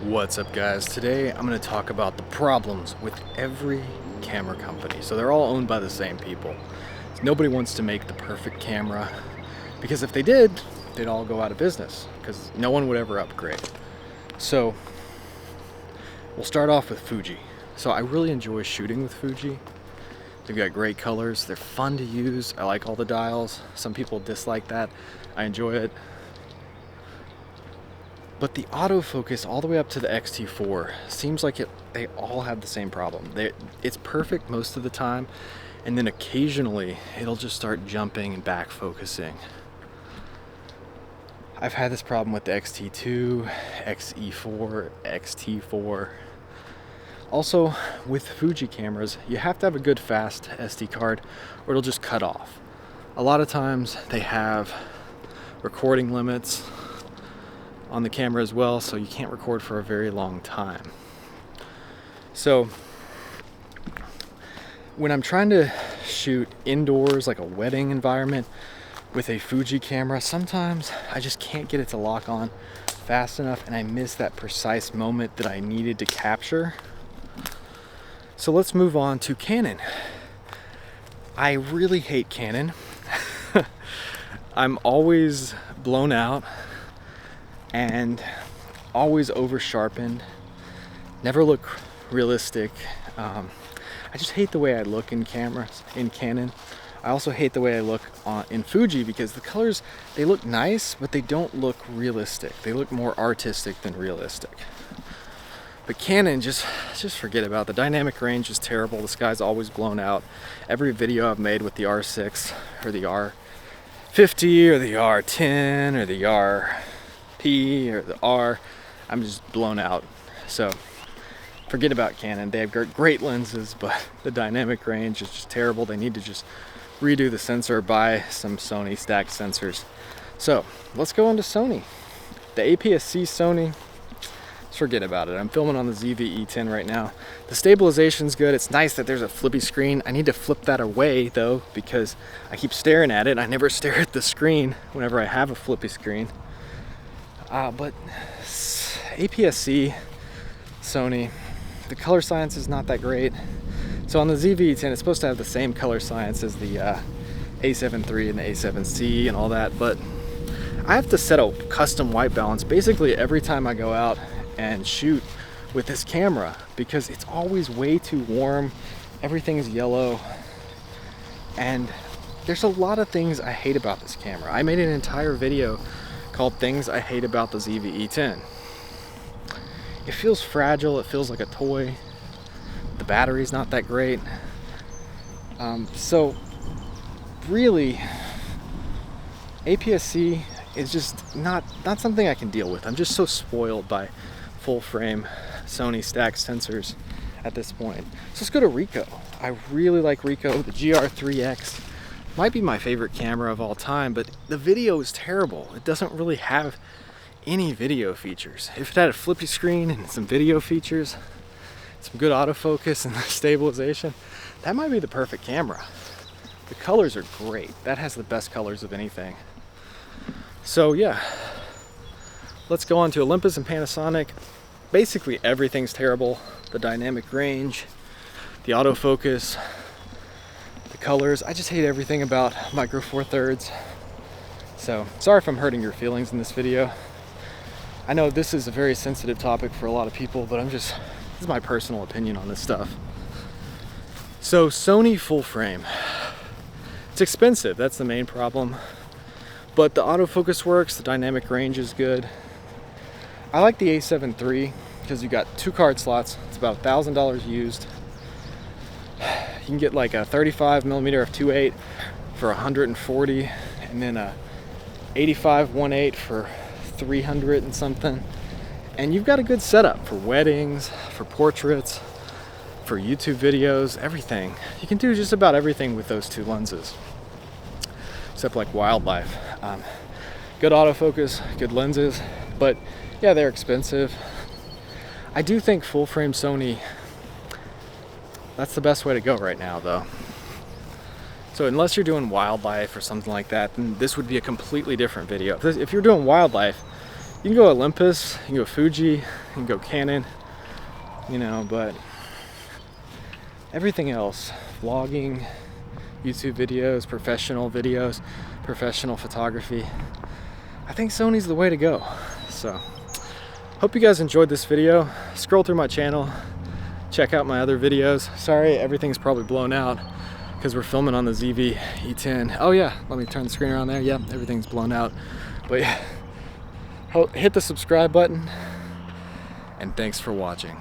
What's up, guys? Today I'm going to talk about the problems with every camera company. So they're all owned by the same people. Nobody wants to make the perfect camera because if they did, they'd all go out of business because no one would ever upgrade. So we'll start off with Fuji. So I really enjoy shooting with Fuji. They've got great colors. They're fun to use. I like all the dials. Some people dislike that. I enjoy it. But the autofocus all the way up to the X-T4 seems like they all have the same problem. It's perfect most of the time, and then occasionally it'll just start jumping and back focusing. I've had this problem with the X-T2, X-E4, X-T4. Also, with Fuji cameras, you have to have a good fast SD card or it'll just cut off. A lot of times they have recording limits on the camera as well, so you can't record for a very long time. So when I'm trying to shoot indoors, like a wedding environment with a Fuji camera, sometimes I just can't get it to lock on fast enough and I miss that precise moment that I needed to capture. So let's move on to Canon. I really hate Canon. I'm always blown out and always over sharpened, never look realistic. I just hate the way I look in cameras, in Canon. I also hate the way I look in Fuji because the colors, they look nice, but they don't look realistic. They look more artistic than realistic. But Canon, just forget about it. The dynamic range is terrible. The sky's always blown out. Every video I've made with the R6 or the R50 or the R10 or the RP or the R, I'm just blown out. So forget about Canon. They have great lenses, but the dynamic range is just terrible. They need to just redo the sensor or buy some Sony stacked sensors. So let's go on to Sony. The APS-C Sony, forget about it. I'm filming on the ZV-E10 right now. The stabilization's good. It's nice that there's a flippy screen. I need to flip that away though because I keep staring at it. I never stare at the screen whenever I have a flippy screen. But APS-C Sony, the color science is not that great. So on the ZV-E10, it's supposed to have the same color science as the A7 III and the A7C and all that, but I have to set a custom white balance basically every time I go out and shoot with this camera because it's always way too warm. Everything's yellow, and there's a lot of things I hate about this camera. I made an entire video called Things I Hate About the ZV-E10. It feels fragile, it feels like a toy. The battery's not that great. So really, APS-C is just not something I can deal with. I'm just so spoiled by full frame Sony stacked sensors at this point. So let's go to Ricoh. I really like Ricoh. The GR3X might be my favorite camera of all time, but the video is terrible. It doesn't really have any video features. If it had a flippy screen and some video features, some good autofocus and stabilization, that might be the perfect camera. The colors are great. That has the best colors of anything. So yeah, let's go on to Olympus and Panasonic. Basically everything's terrible. The dynamic range, the autofocus, the colors. I just hate everything about Micro Four Thirds. So sorry if I'm hurting your feelings in this video. I know this is a very sensitive topic for a lot of people, but this is my personal opinion on this stuff. So Sony full frame. It's expensive, that's the main problem. But the autofocus works, the dynamic range is good. I like the A7 III because you got 2 card slots. It's about $1,000 used. You can get like a 35mm f2.8 for $140, and then a 85 1.8 for $300 and something. And you've got a good setup for weddings, for portraits, for YouTube videos, everything. You can do just about everything with those 2 lenses, except like wildlife. Good autofocus, good lenses, but yeah, they're expensive. I do think full frame Sony, that's the best way to go right now though. So unless you're doing wildlife or something like that, then this would be a completely different video. If you're doing wildlife, You can go Olympus, you can go Fuji, you can go Canon, you know, but everything else, vlogging, YouTube videos, professional photography, I think Sony's the way to go. So, hope you guys enjoyed this video. Scroll through my channel, check out my other videos. Sorry, everything's probably blown out because we're filming on the ZV E10. Oh yeah, let me turn the screen around there. Yeah, everything's blown out. But yeah, hit the subscribe button, and thanks for watching.